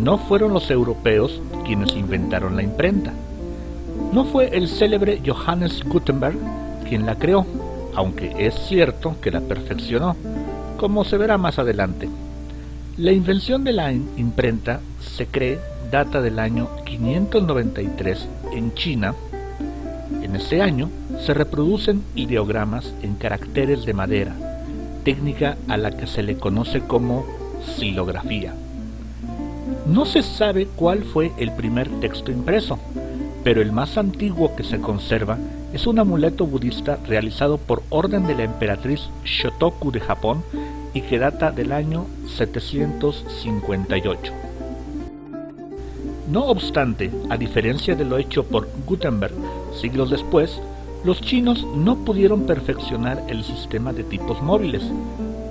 no fueron los europeos quienes inventaron la imprenta. No fue el célebre Johannes Gutenberg quien la creó, aunque es cierto que la perfeccionó, como se verá más adelante. La invención de la imprenta se cree data del año 593 en China. En ese año se reproducen ideogramas en caracteres de madera, técnica a la que se le conoce como xilografía. No se sabe cuál fue el primer texto impreso, pero el más antiguo que se conserva es un amuleto budista realizado por orden de la emperatriz Shotoku de Japón y que data del año 758. No obstante, a diferencia de lo hecho por Gutenberg siglos después, los chinos no pudieron perfeccionar el sistema de tipos móviles,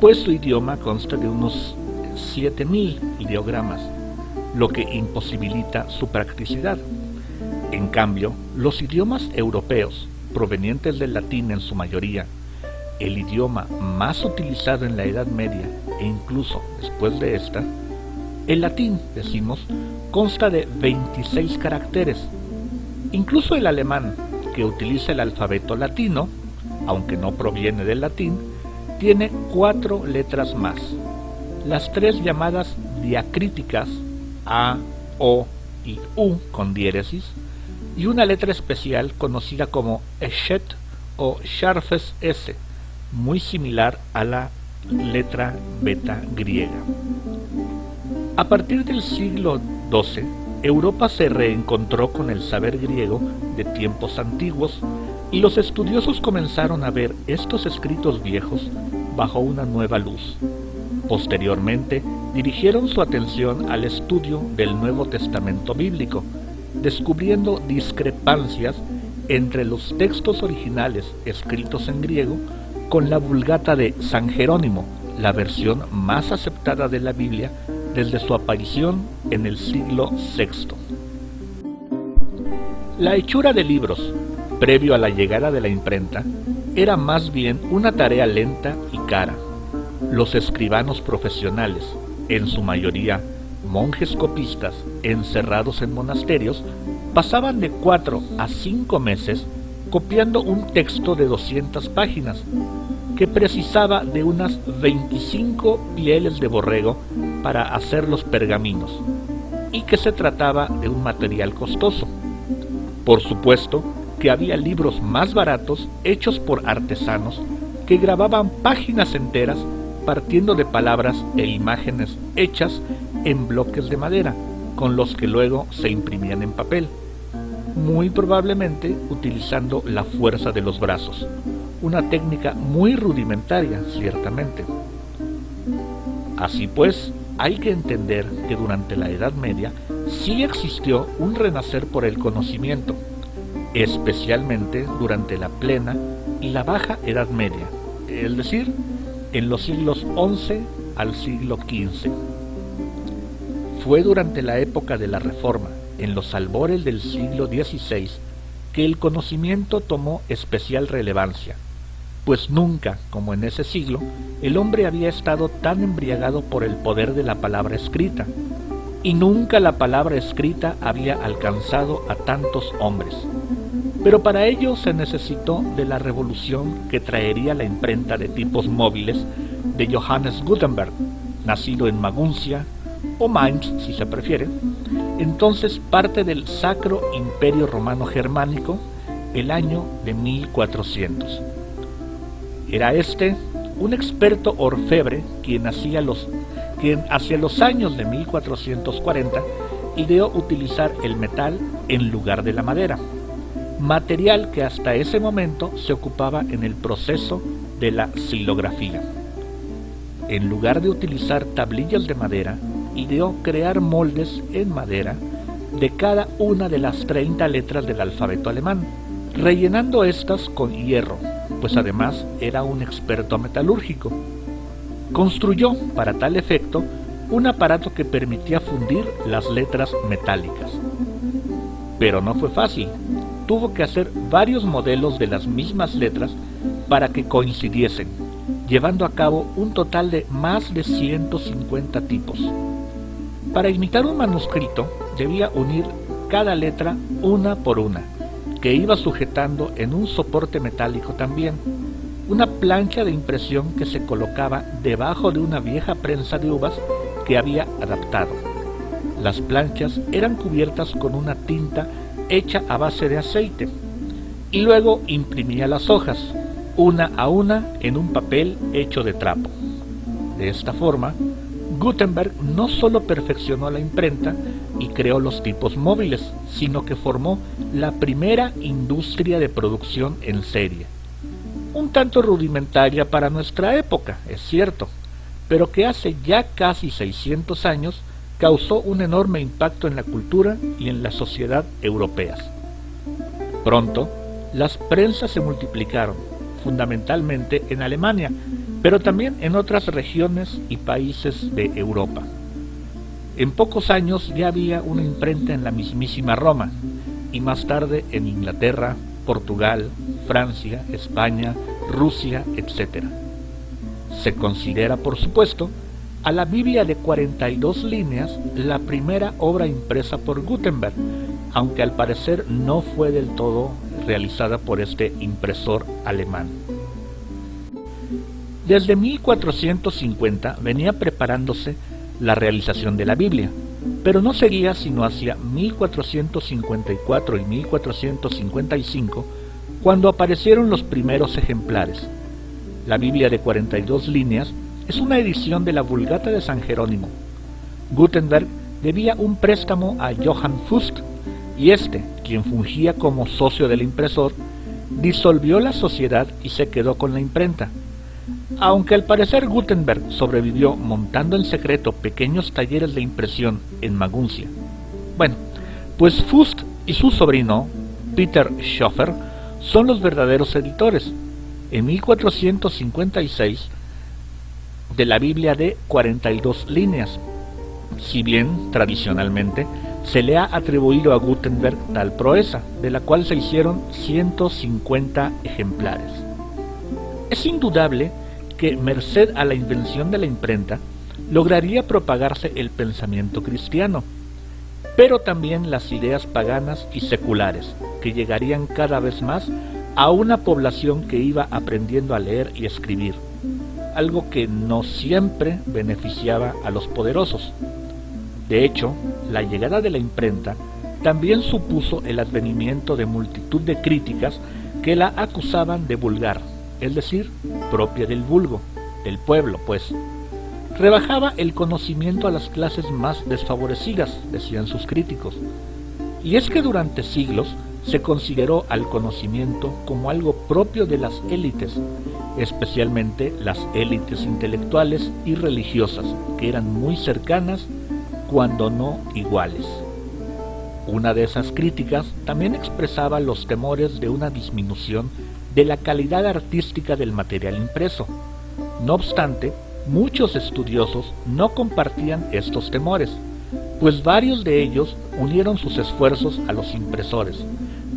pues su idioma consta de unos 7000 ideogramas, lo que imposibilita su practicidad. En cambio, los idiomas europeos, provenientes del latín en su mayoría, el idioma más utilizado en la Edad Media e incluso después de esta, el latín, decimos, consta de 26 caracteres. Incluso el alemán, que utiliza el alfabeto latino, aunque no proviene del latín, tiene 4 letras más. Las 3 llamadas diacríticas, A, O y U con diéresis, y una letra especial conocida como Eshet o Scharfes S, muy similar a la letra beta griega. A partir del siglo XII, Europa se reencontró con el saber griego de tiempos antiguos y los estudiosos comenzaron a ver estos escritos viejos bajo una nueva luz. Posteriormente, dirigieron su atención al estudio del Nuevo Testamento bíblico, descubriendo discrepancias entre los textos originales escritos en griego con la Vulgata de San Jerónimo, la versión más aceptada de la Biblia desde su aparición en el siglo VI. La hechura de libros, previo a la llegada de la imprenta, era más bien una tarea lenta y cara. Los escribanos profesionales, en su mayoría monjes copistas encerrados en monasterios, pasaban de 4 a 5 meses copiando un texto de 200 páginas, que precisaba de unas 25 pieles de borrego para hacer los pergaminos, y que se trataba de un material costoso. Por supuesto que había libros más baratos hechos por artesanos que grababan páginas enteras partiendo de palabras e imágenes hechas en bloques de madera, con los que luego se imprimían en papel, muy probablemente utilizando la fuerza de los brazos, una técnica muy rudimentaria, ciertamente. Así pues, hay que entender que durante la Edad Media sí existió un renacer por el conocimiento, especialmente durante la plena y la baja Edad Media, es decir, en los siglos XI al siglo XV. Fue durante la época de la Reforma, en los albores del siglo XVI, que el conocimiento tomó especial relevancia, pues nunca, como en ese siglo, el hombre había estado tan embriagado por el poder de la palabra escrita, y nunca la palabra escrita había alcanzado a tantos hombres. Pero para ello se necesitó de la revolución que traería la imprenta de tipos móviles de Johannes Gutenberg, nacido en Maguncia, o Mainz si se prefiere, entonces parte del Sacro Imperio Romano Germánico, el año de 1400. Era este un experto orfebre quien hacia los años de 1440 ideó utilizar el metal en lugar de la madera, material que hasta ese momento se ocupaba en el proceso de la xilografía. En lugar de utilizar tablillas de madera, ideó crear moldes en madera de cada una de las 30 letras del alfabeto alemán, rellenando estas con hierro, pues además era un experto metalúrgico. Construyó, para tal efecto, un aparato que permitía fundir las letras metálicas. Pero no fue fácil. Tuvo que hacer varios modelos de las mismas letras para que coincidiesen, llevando a cabo un total de más de 150 tipos. Para imitar un manuscrito debía unir cada letra una por una, que iba sujetando en un soporte metálico también, una plancha de impresión que se colocaba debajo de una vieja prensa de uvas que había adaptado. Las planchas eran cubiertas con una tinta hecha a base de aceite, y luego imprimía las hojas, una a una, en un papel hecho de trapo. De esta forma, Gutenberg no solo perfeccionó la imprenta y creó los tipos móviles, sino que formó la primera industria de producción en serie. Un tanto rudimentaria para nuestra época, es cierto, pero que hace ya casi 600 años causó un enorme impacto en la cultura y en la sociedad europeas. Pronto, las prensas se multiplicaron, fundamentalmente en Alemania, pero también en otras regiones y países de Europa. En pocos años ya había una imprenta en la mismísima Roma, y más tarde en Inglaterra, Portugal, Francia, España, Rusia, etc. Se considera, por supuesto, a la Biblia de 42 líneas la primera obra impresa por Gutenberg, aunque al parecer no fue del todo realizada por este impresor alemán. Desde 1450 venía preparándose la realización de la Biblia, pero no sería sino hacia 1454 y 1455 cuando aparecieron los primeros ejemplares. La Biblia de 42 líneas es una edición de la Vulgata de San Jerónimo. Gutenberg debía un préstamo a Johann Fust, y este, quien fungía como socio del impresor, disolvió la sociedad y se quedó con la imprenta. Aunque al parecer Gutenberg sobrevivió montando en secreto pequeños talleres de impresión en Maguncia. Bueno, pues Fust y su sobrino, Peter Schoeffer, son los verdaderos editores. En 1456, de la Biblia de 42 líneas, si bien tradicionalmente se le ha atribuido a Gutenberg tal proeza, de la cual se hicieron 150 ejemplares. Es indudable que, merced a la invención de la imprenta, lograría propagarse el pensamiento cristiano, pero también las ideas paganas y seculares, que llegarían cada vez más a una población que iba aprendiendo a leer y escribir, algo que no siempre beneficiaba a los poderosos. De hecho, la llegada de la imprenta también supuso el advenimiento de multitud de críticas que la acusaban de vulgar, es decir, propia del vulgo, del pueblo, pues. Rebajaba el conocimiento a las clases más desfavorecidas, decían sus críticos. Y es que durante siglos se consideró al conocimiento como algo propio de las élites, especialmente las élites intelectuales y religiosas, que eran muy cercanas, cuando no iguales. Una de esas críticas también expresaba los temores de una disminución de la calidad artística del material impreso. No obstante, muchos estudiosos no compartían estos temores, pues varios de ellos unieron sus esfuerzos a los impresores,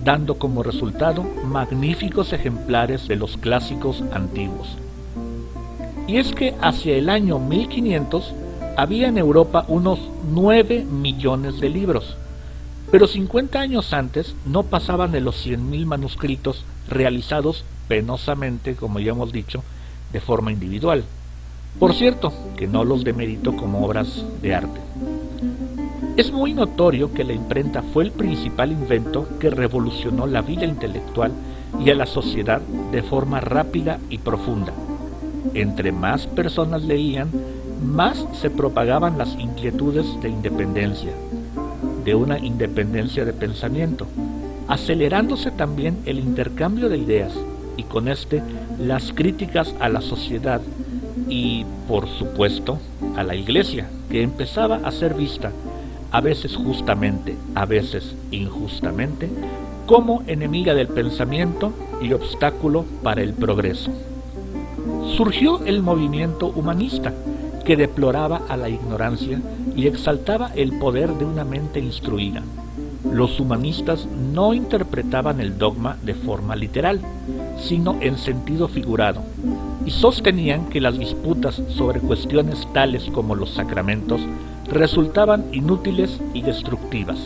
dando como resultado magníficos ejemplares de los clásicos antiguos. Y es que hacia el año 1500 había en Europa unos 9 millones de libros, pero 50 años antes no pasaban de los 100.000 manuscritos realizados penosamente, como ya hemos dicho, de forma individual. Por cierto, que no los demerito como obras de arte. Es muy notorio que la imprenta fue el principal invento que revolucionó la vida intelectual y a la sociedad de forma rápida y profunda. Entre más personas leían, más se propagaban las inquietudes de independencia, de una independencia de pensamiento, acelerándose también el intercambio de ideas y con las críticas a la sociedad y, por supuesto, a la Iglesia, que empezaba a ser vista, a veces justamente, a veces injustamente, como enemiga del pensamiento y obstáculo para el progreso. Surgió el movimiento humanista, que deploraba a la ignorancia y exaltaba el poder de una mente instruida. los humanistas no interpretaban el dogma de forma literal, sino en sentido figurado, y sostenían que las disputas sobre cuestiones tales como los sacramentos resultaban inútiles y destructivas.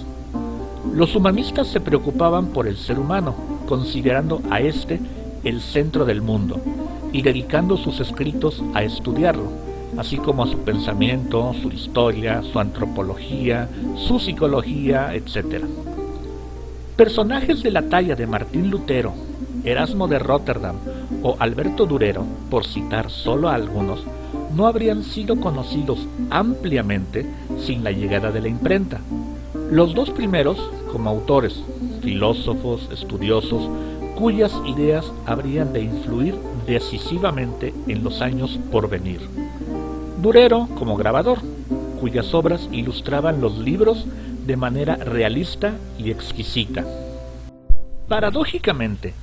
Los humanistas se preocupaban por el ser humano, considerando a éste el centro del mundo, y dedicando sus escritos a estudiarlo, así como a su pensamiento, su historia, su antropología, su psicología, etc. Personajes de la talla de Martín Lutero, Erasmo de Róterdam o Alberto Durero, por citar solo a algunos, no habrían sido conocidos ampliamente sin la llegada de la imprenta. Los dos primeros, como autores, filósofos, estudiosos, cuyas ideas habrían de influir decisivamente en los años por venir. Durero como grabador, cuyas obras ilustraban los libros de manera realista y exquisita. Paradójicamente,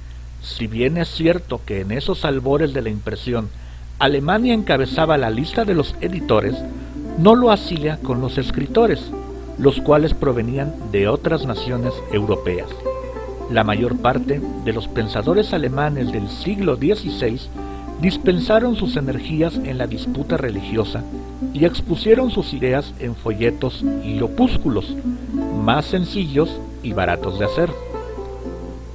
si bien es cierto que en esos albores de la impresión Alemania encabezaba la lista de los editores, no lo hacía con los escritores, los cuales provenían de otras naciones europeas. La mayor parte de los pensadores alemanes del siglo XVI dispensaron sus energías en la disputa religiosa y expusieron sus ideas en folletos y opúsculos, más sencillos y baratos de hacer.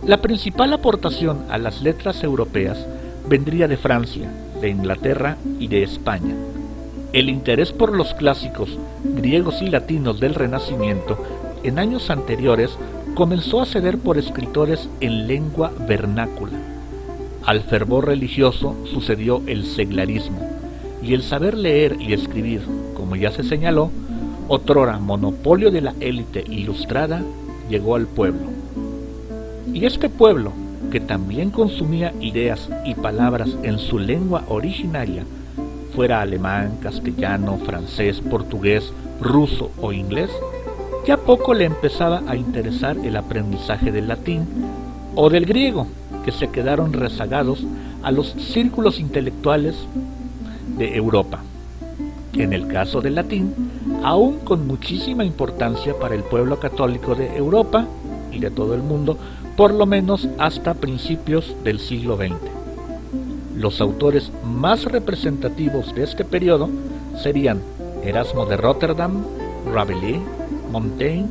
La principal aportación a las letras europeas vendría de Francia, de Inglaterra y de España. El interés por los clásicos griegos y latinos del Renacimiento en años anteriores comenzó a ceder por escritores en lengua vernácula. Al fervor religioso sucedió el seglarismo, y el saber leer y escribir, como ya se señaló, otrora monopolio de la élite ilustrada, llegó al pueblo. Y este pueblo, que también consumía ideas y palabras en su lengua originaria, fuera alemán, castellano, francés, portugués, ruso o inglés, ya poco le empezaba a interesar el aprendizaje del latín o del griego, que se quedaron rezagados a los círculos intelectuales de Europa. En el caso del latín, aún con muchísima importancia para el pueblo católico de Europa y de todo el mundo, por lo menos hasta principios del siglo XX. Los autores más representativos de este periodo serían Erasmo de Róterdam, Rabelais, Montaigne,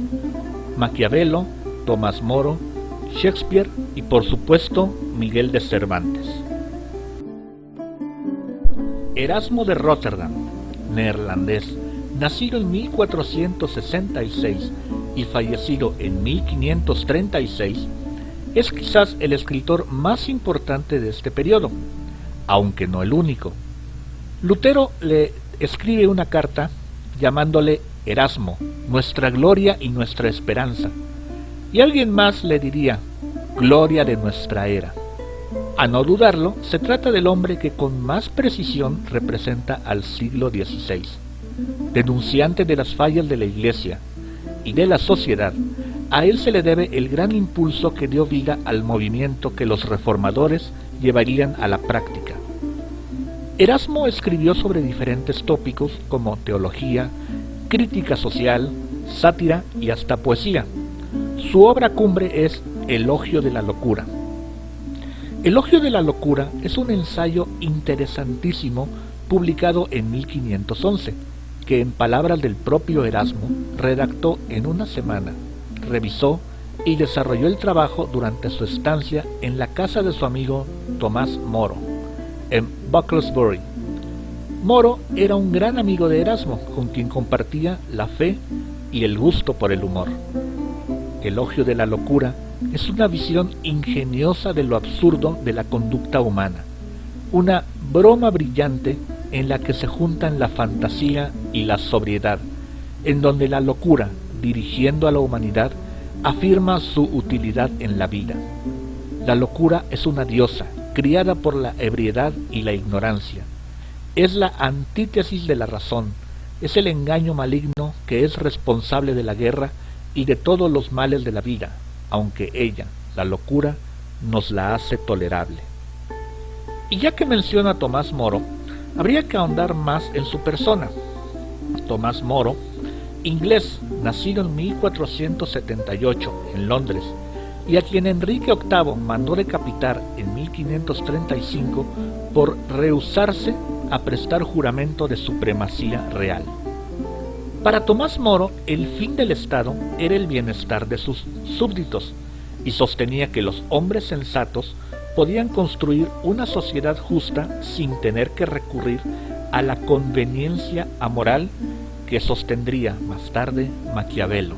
Maquiavelo, Tomás Moro, Shakespeare y por supuesto Miguel de Cervantes. Erasmo de Róterdam, neerlandés, nacido en 1466 y fallecido en 1536, es quizás el escritor más importante de este periodo, aunque no el único. Lutero le escribe una carta llamándole Erasmo, nuestra gloria y nuestra esperanza, y alguien más le diría, gloria de nuestra era. A no dudarlo, se trata del hombre que con más precisión representa al siglo XVI, denunciante de las fallas de la Iglesia y de la sociedad. A él se le debe el gran impulso que dio vida al movimiento que los reformadores llevarían a la práctica. Erasmo escribió sobre diferentes tópicos como teología, crítica social, sátira y hasta poesía. Su obra cumbre es Elogio de la locura. Elogio de la locura es un ensayo interesantísimo publicado en 1511, que en palabras del propio Erasmo redactó en una semana, revisó y desarrolló el trabajo durante su estancia en la casa de su amigo Tomás Moro, en Bucklersbury. Moro era un gran amigo de Erasmo, con quien compartía la fe y el gusto por el humor. Elogio de la locura es una visión ingeniosa de lo absurdo de la conducta humana, una broma brillante en la que se juntan la fantasía y la sobriedad, en donde la locura, dirigiendo a la humanidad, afirma su utilidad en la vida. La locura es una diosa, criada por la ebriedad y la ignorancia. Es la antítesis de la razón, es el engaño maligno que es responsable de la guerra y de todos los males de la vida, aunque ella, la locura, nos la hace tolerable. Y ya que menciona a Tomás Moro, habría que ahondar más en su persona. Tomás Moro inglés nacido en 1478 en Londres y a quien Enrique VIII mandó decapitar en 1535 por rehusarse a prestar juramento de supremacía real. Para Tomás Moro, el fin del Estado era el bienestar de sus súbditos y sostenía que los hombres sensatos podían construir una sociedad justa sin tener que recurrir a la conveniencia amoral que sostendría más tarde Maquiavelo.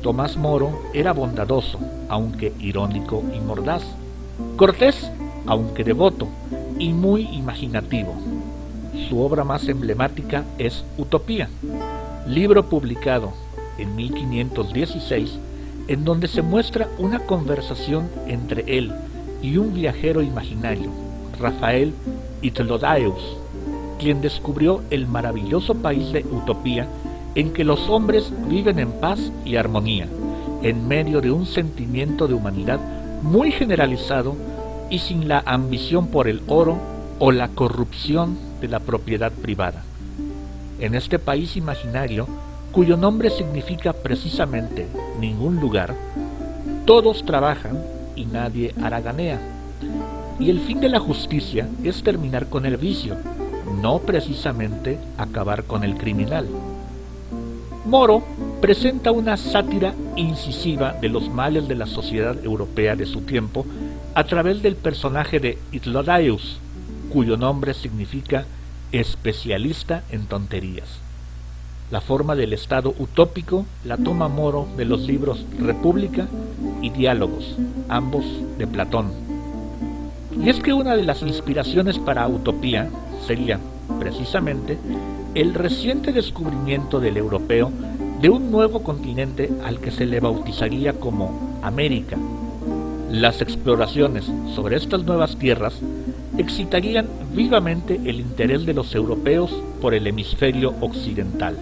Tomás Moro era bondadoso, aunque irónico y mordaz, cortés, aunque devoto, y muy imaginativo. Su obra más emblemática es Utopía, libro publicado en 1516, en donde se muestra una conversación entre él y un viajero imaginario, Rafael Itlodaeus, quien descubrió el maravilloso país de Utopía en que los hombres viven en paz y armonía, en medio de un sentimiento de humanidad muy generalizado y sin la ambición por el oro o la corrupción de la propiedad privada. En este país imaginario, cuyo nombre significa precisamente ningún lugar, todos trabajan y nadie haraganea. Y el fin de la justicia es terminar con el vicio, no precisamente acabar con el criminal. Moro presenta una sátira incisiva de los males de la sociedad europea de su tiempo a través del personaje de Itlodaeus, cuyo nombre significa especialista en tonterías. La forma del Estado utópico la toma Moro de los libros República y Diálogos, ambos de Platón. Y es que una de las inspiraciones para Utopía sería, precisamente, el reciente descubrimiento del europeo de un nuevo continente al que se le bautizaría como América. Las exploraciones sobre estas nuevas tierras excitarían vivamente el interés de los europeos por el hemisferio occidental.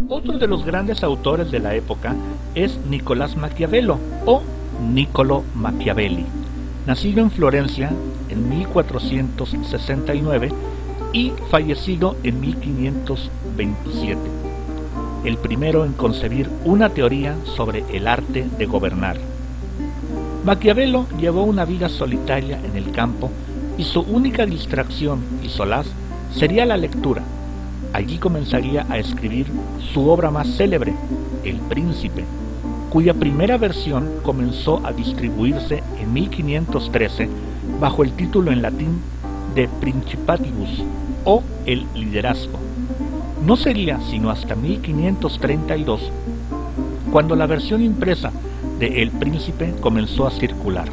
Otro de los grandes autores de la época es Nicolás Maquiavelo o Niccolò Machiavelli, nacido en Florencia en 1469 y fallecido en 1527, el primero en concebir una teoría sobre el arte de gobernar. Maquiavelo llevó una vida solitaria en el campo y su única distracción y solaz sería la lectura. Allí comenzaría a escribir su obra más célebre, El Príncipe, cuya primera versión comenzó a distribuirse en 1513 bajo el título en latín de Principatibus o El Liderazgo. No sería sino hasta 1532 cuando la versión impresa de El Príncipe comenzó a circular.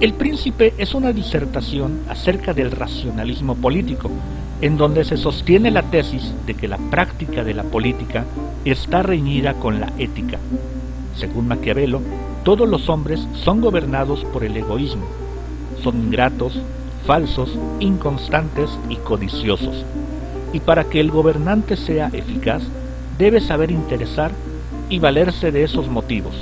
El Príncipe es una disertación acerca del racionalismo político, en donde se sostiene la tesis de que la práctica de la política está reñida con la ética. Según Maquiavelo, todos los hombres son gobernados por el egoísmo, son ingratos, falsos, inconstantes y codiciosos, y para que el gobernante sea eficaz, debe saber interesar y valerse de esos motivos,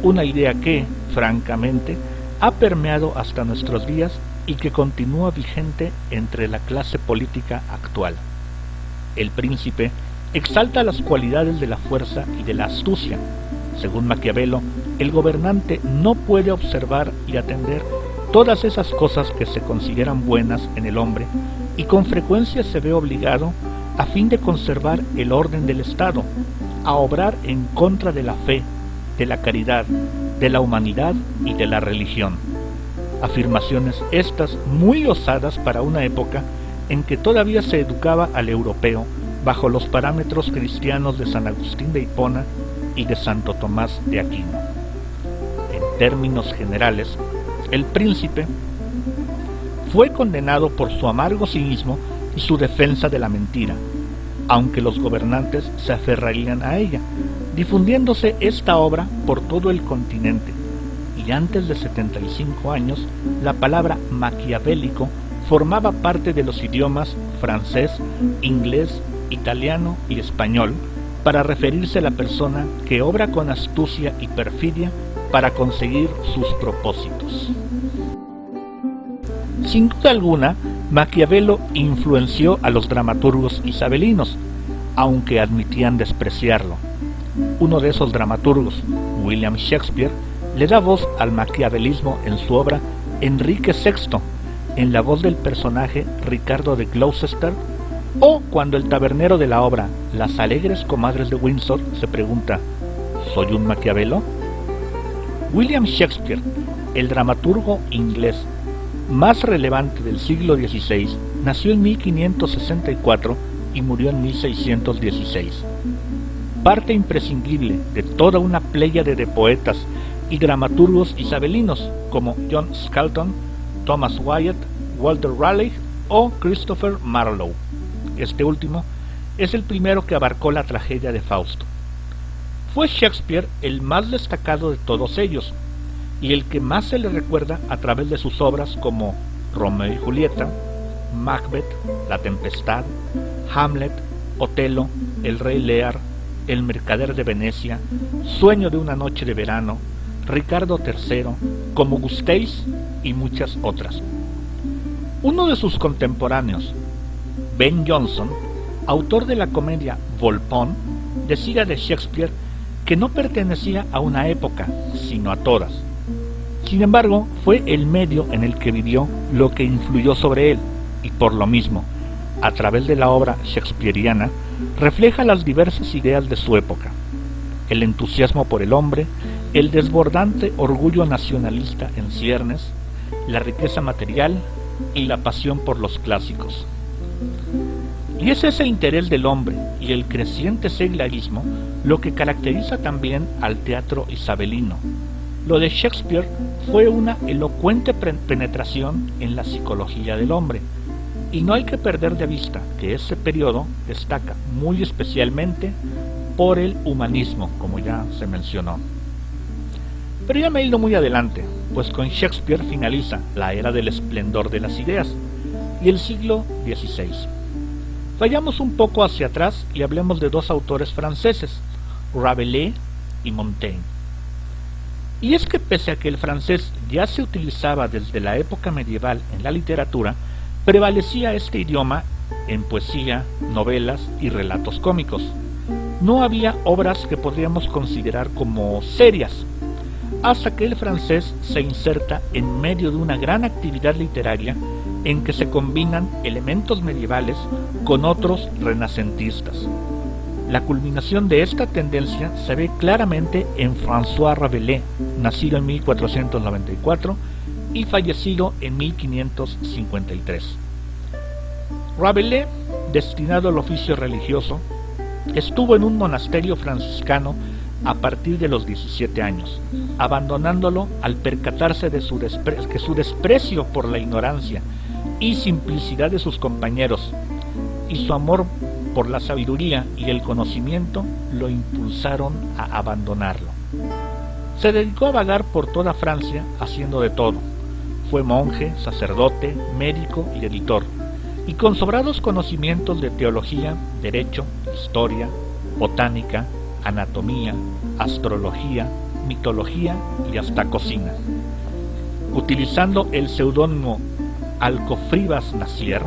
una idea que, francamente, ha permeado hasta nuestros días y que continúa vigente entre la clase política actual. El Príncipe exalta las cualidades de la fuerza y de la astucia. Según Maquiavelo, el gobernante no puede observar y atender todas esas cosas que se consideran buenas en el hombre y con frecuencia se ve obligado, a fin de conservar el orden del Estado, a obrar en contra de la fe, de la caridad, de la humanidad y de la religión. Afirmaciones estas muy osadas para una época en que todavía se educaba al europeo bajo los parámetros cristianos de San Agustín de Hipona y de Santo Tomás de Aquino. En términos generales, el Príncipe fue condenado por su amargo cinismo y su defensa de la mentira, aunque los gobernantes se aferrarían a ella, difundiéndose esta obra por todo el continente, y antes de 75 años la palabra maquiavélico formaba parte de los idiomas francés, inglés, italiano y español para referirse a la persona que obra con astucia y perfidia para conseguir sus propósitos. Sin duda alguna, Maquiavelo influenció a los dramaturgos isabelinos, aunque admitían despreciarlo. Uno de esos dramaturgos, William Shakespeare, le da voz al maquiavelismo en su obra Enrique VI, en la voz del personaje Ricardo de Gloucester, o cuando el tabernero de la obra Las alegres comadres de Windsor se pregunta: ¿soy un Maquiavelo? William Shakespeare, el dramaturgo inglés más relevante del siglo XVI, nació en 1564 y murió en 1616. Parte imprescindible de toda una pléyade de poetas y dramaturgos isabelinos como John Skelton, Thomas Wyatt, Walter Raleigh o Christopher Marlowe. Este último es el primero que abarcó la tragedia de Fausto. Fue Shakespeare el más destacado de todos ellos, y el que más se le recuerda a través de sus obras como Romeo y Julieta, Macbeth, La Tempestad, Hamlet, Otelo, El Rey Lear, El Mercader de Venecia, Sueño de una noche de verano, Ricardo III, Como gustéis y muchas otras. Uno de sus contemporáneos, Ben Jonson, autor de la comedia Volpone, decía de Shakespeare que no pertenecía a una época, sino a todas. Sin embargo, fue el medio en el que vivió lo que influyó sobre él, y por lo mismo, a través de la obra shakespeariana, refleja las diversas ideas de su época: el entusiasmo por el hombre, el desbordante orgullo nacionalista en ciernes, la riqueza material y la pasión por los clásicos. Y es ese interés del hombre y el creciente seglarismo lo que caracteriza también al teatro isabelino. Lo de Shakespeare fue una elocuente penetración en la psicología del hombre, y no hay que perder de vista que ese periodo destaca muy especialmente por el humanismo, como ya se mencionó. Pero ya me he ido muy adelante, pues con Shakespeare finaliza la era del esplendor de las ideas y el siglo XVI. Vayamos un poco hacia atrás y hablemos de dos autores franceses, Rabelais y Montaigne. Y es que pese a que el francés ya se utilizaba desde la época medieval en la literatura, prevalecía este idioma en poesía, novelas y relatos cómicos. No había obras que podríamos considerar como serias, hasta que el francés se inserta en medio de una gran actividad literaria en que se combinan elementos medievales con otros renacentistas. La culminación de esta tendencia se ve claramente en François Rabelais, nacido en 1494 y fallecido en 1553. Rabelais, destinado al oficio religioso, estuvo en un monasterio franciscano a partir de los 17 años, abandonándolo al percatarse de que su desprecio por la ignorancia y simplicidad de sus compañeros y su amor por la sabiduría y el conocimiento lo impulsaron a abandonarlo. Se dedicó a vagar por toda Francia haciendo de todo. Fue monje, sacerdote, médico y editor, y con sobrados conocimientos de teología, derecho, historia, botánica, anatomía, astrología, mitología y hasta cocina. Utilizando el seudónimo Alcofribas Nacier,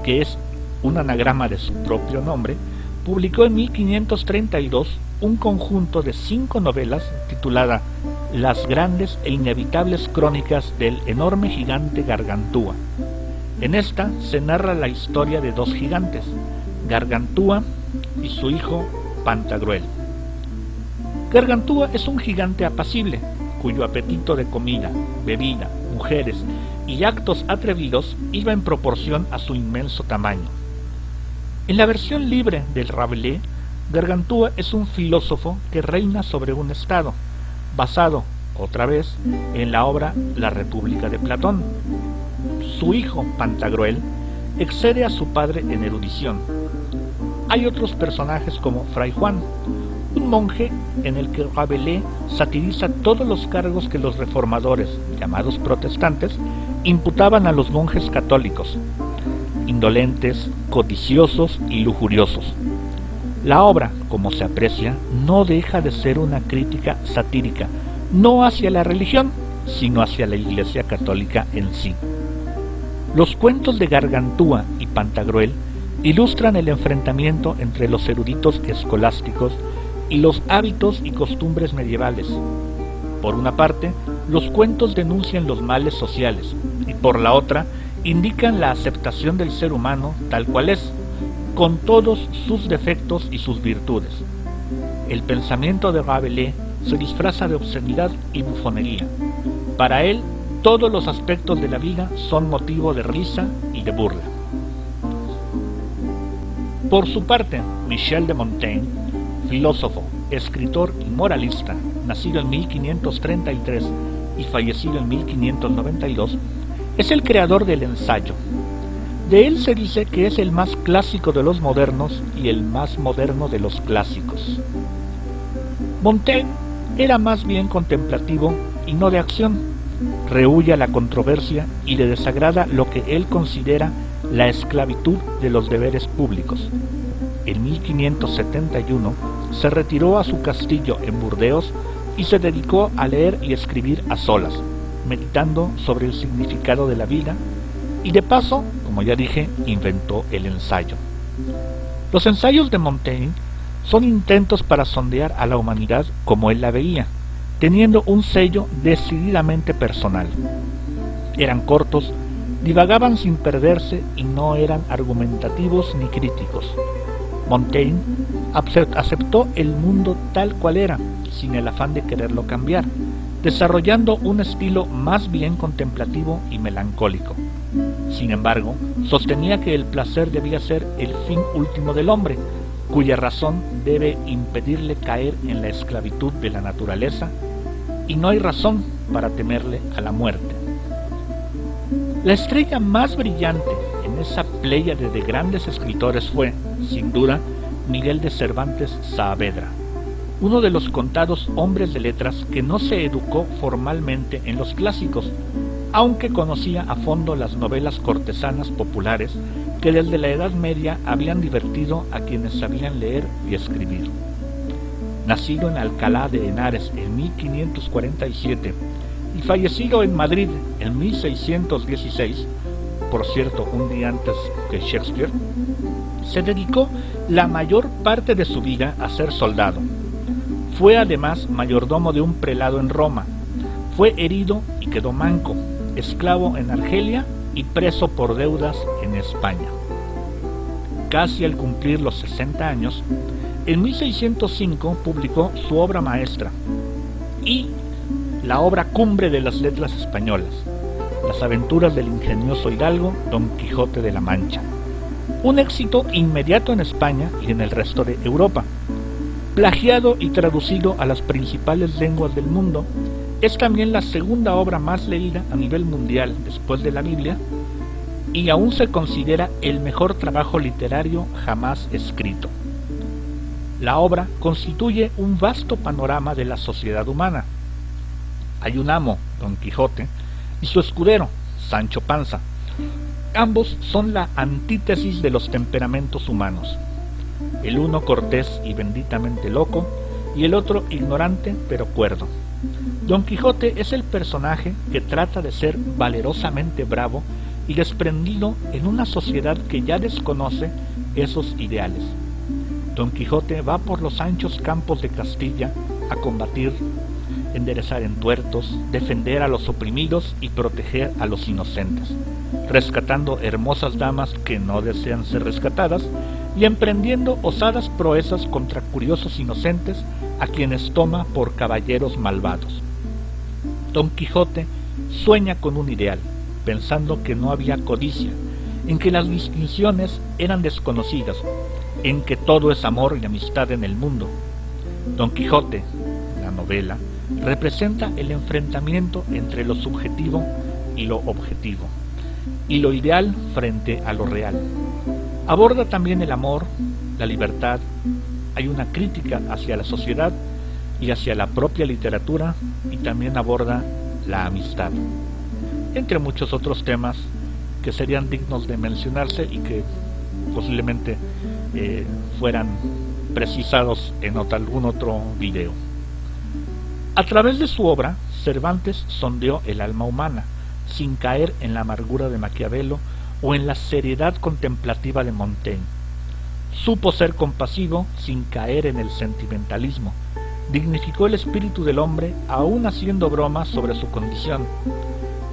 que es un anagrama de su propio nombre, publicó en 1532 un conjunto de 5 novelas titulada Las grandes e inevitables crónicas del enorme gigante Gargantúa. En esta se narra la historia de dos gigantes, Gargantúa y su hijo Pantagruel. Gargantúa es un gigante apacible, cuyo apetito de comida, bebida, mujeres y actos atrevidos iba en proporción a su inmenso tamaño. En la versión libre del Rabelais, Gargantúa es un filósofo que reina sobre un estado, basado, otra vez, en la obra La República de Platón. Su hijo, Pantagruel, excede a su padre en erudición. Hay otros personajes como Fray Juan, un monje en el que Rabelais satiriza todos los cargos que los reformadores, llamados protestantes, imputaban a los monjes católicos: indolentes, codiciosos y lujuriosos. La obra, como se aprecia, no deja de ser una crítica satírica, no hacia la religión, sino hacia la Iglesia católica en sí. Los cuentos de Gargantúa y Pantagruel ilustran el enfrentamiento entre los eruditos escolásticos y los hábitos y costumbres medievales. Por una parte, los cuentos denuncian los males sociales y por la otra, indican la aceptación del ser humano tal cual es, con todos sus defectos y sus virtudes. El pensamiento de Rabelais se disfraza de obscenidad y bufonería. Para él, todos los aspectos de la vida son motivo de risa y de burla. Por su parte, Michel de Montaigne, filósofo, escritor y moralista, nacido en 1533 y fallecido en 1592, es el creador del ensayo. De él se dice que es el más clásico de los modernos y el más moderno de los clásicos. Montaigne era más bien contemplativo y no de acción. Rehúye a la controversia y le desagrada lo que él considera la esclavitud de los deberes públicos. En 1571 se retiró a su castillo en Burdeos y se dedicó a leer y escribir a solas, meditando sobre el significado de la vida y de paso, como ya dije, inventó el ensayo. Los ensayos de Montaigne son intentos para sondear a la humanidad como él la veía, teniendo un sello decididamente personal. Eran cortos, divagaban sin perderse y no eran argumentativos ni críticos. Montaigne aceptó el mundo tal cual era, sin el afán de quererlo cambiar, desarrollando un estilo más bien contemplativo y melancólico. Sin embargo, sostenía que el placer debía ser el fin último del hombre, cuya razón debe impedirle caer en la esclavitud de la naturaleza, y no hay razón para temerle a la muerte. La estrella más brillante en esa pléyade de grandes escritores fue, sin duda, Miguel de Cervantes Saavedra, uno de los contados hombres de letras que no se educó formalmente en los clásicos, aunque conocía a fondo las novelas cortesanas populares que desde la Edad Media habían divertido a quienes sabían leer y escribir. Nacido en Alcalá de Henares en 1547 y fallecido en Madrid en 1616, por cierto, un día antes que Shakespeare, se dedicó la mayor parte de su vida a ser soldado. Fue además mayordomo de un prelado en Roma. Fue herido y quedó manco, esclavo en Argelia y preso por deudas en España. Casi al cumplir los 60 años, en 1605 publicó su obra maestra y la obra cumbre de las letras españolas, Las aventuras del ingenioso hidalgo Don Quijote de la Mancha. Un éxito inmediato en España y en el resto de Europa. Plagiado y traducido a las principales lenguas del mundo, es también la segunda obra más leída a nivel mundial después de la Biblia y aún se considera el mejor trabajo literario jamás escrito. La obra constituye un vasto panorama de la sociedad humana. Hay un amo, Don Quijote, y su escudero, Sancho Panza. Ambos son la antítesis de los temperamentos humanos. El uno cortés y benditamente loco, y el otro ignorante pero cuerdo. Don Quijote es el personaje que trata de ser valerosamente bravo y desprendido en una sociedad que ya desconoce esos ideales. Don Quijote va por los anchos campos de Castilla a combatir, enderezar entuertos, defender a los oprimidos y proteger a los inocentes, rescatando hermosas damas que no desean ser rescatadas y emprendiendo osadas proezas contra curiosos inocentes a quienes toma por caballeros malvados. Don Quijote sueña con un ideal, pensando que no había codicia, en que las distinciones eran desconocidas, en que todo es amor y amistad en el mundo. Don Quijote, la novela, representa el enfrentamiento entre lo subjetivo y lo objetivo, y lo ideal frente a lo real. Aborda también el amor, la libertad, hay una crítica hacia la sociedad y hacia la propia literatura, y también aborda la amistad, entre muchos otros temas que serían dignos de mencionarse y que posiblemente fueran precisados en algún otro video. A través de su obra, Cervantes sondeó el alma humana, sin caer en la amargura de Maquiavelo o en la seriedad contemplativa de Montaigne. Supo ser compasivo sin caer en el sentimentalismo. Dignificó el espíritu del hombre aún haciendo bromas sobre su condición.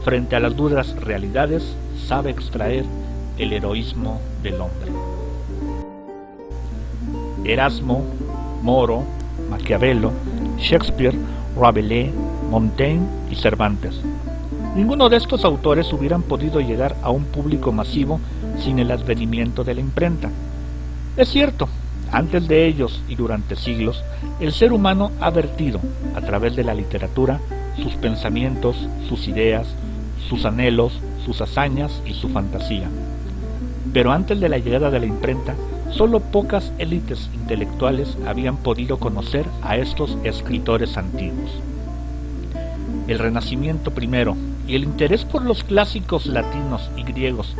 Frente a las duras realidades, sabe extraer el heroísmo del hombre. Erasmo, Moro, Maquiavelo, Shakespeare, Rabelais, Montaigne y Cervantes. Ninguno de estos autores hubieran podido llegar a un público masivo sin el advenimiento de la imprenta. Es cierto, antes de ellos y durante siglos, el ser humano ha vertido, a través de la literatura, sus pensamientos, sus ideas, sus anhelos, sus hazañas y su fantasía. Pero antes de la llegada de la imprenta, solo pocas élites intelectuales habían podido conocer a estos escritores antiguos. El Renacimiento primero y el interés por los clásicos latinos y griegos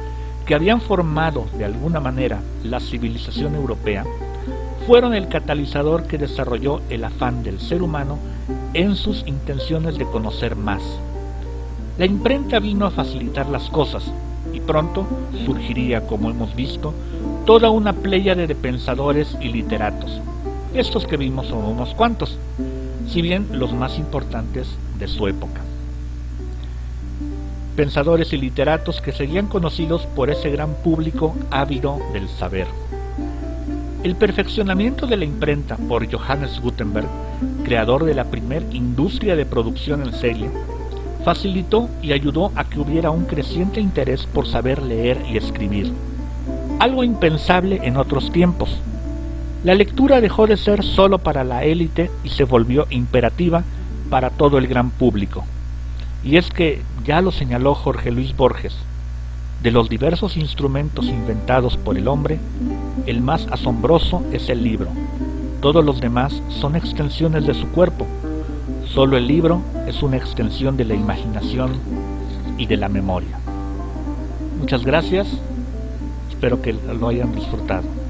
que habían formado de alguna manera la civilización europea fueron el catalizador que desarrolló el afán del ser humano en sus intenciones de conocer más. La imprenta vino a facilitar las cosas y pronto surgiría, como hemos visto, toda una pléyade de pensadores y literatos. Estos que vimos son unos cuantos, si bien los más importantes de su época. Pensadores y literatos que serían conocidos por ese gran público ávido del saber. El perfeccionamiento de la imprenta por Johannes Gutenberg, creador de la primera industria de producción en serie, facilitó y ayudó a que hubiera un creciente interés por saber leer y escribir, algo impensable en otros tiempos. La lectura dejó de ser solo para la élite y se volvió imperativa para todo el gran público. Y es que, ya lo señaló Jorge Luis Borges, de los diversos instrumentos inventados por el hombre, el más asombroso es el libro. Todos los demás son extensiones de su cuerpo. Solo el libro es una extensión de la imaginación y de la memoria. Muchas gracias, espero que lo hayan disfrutado.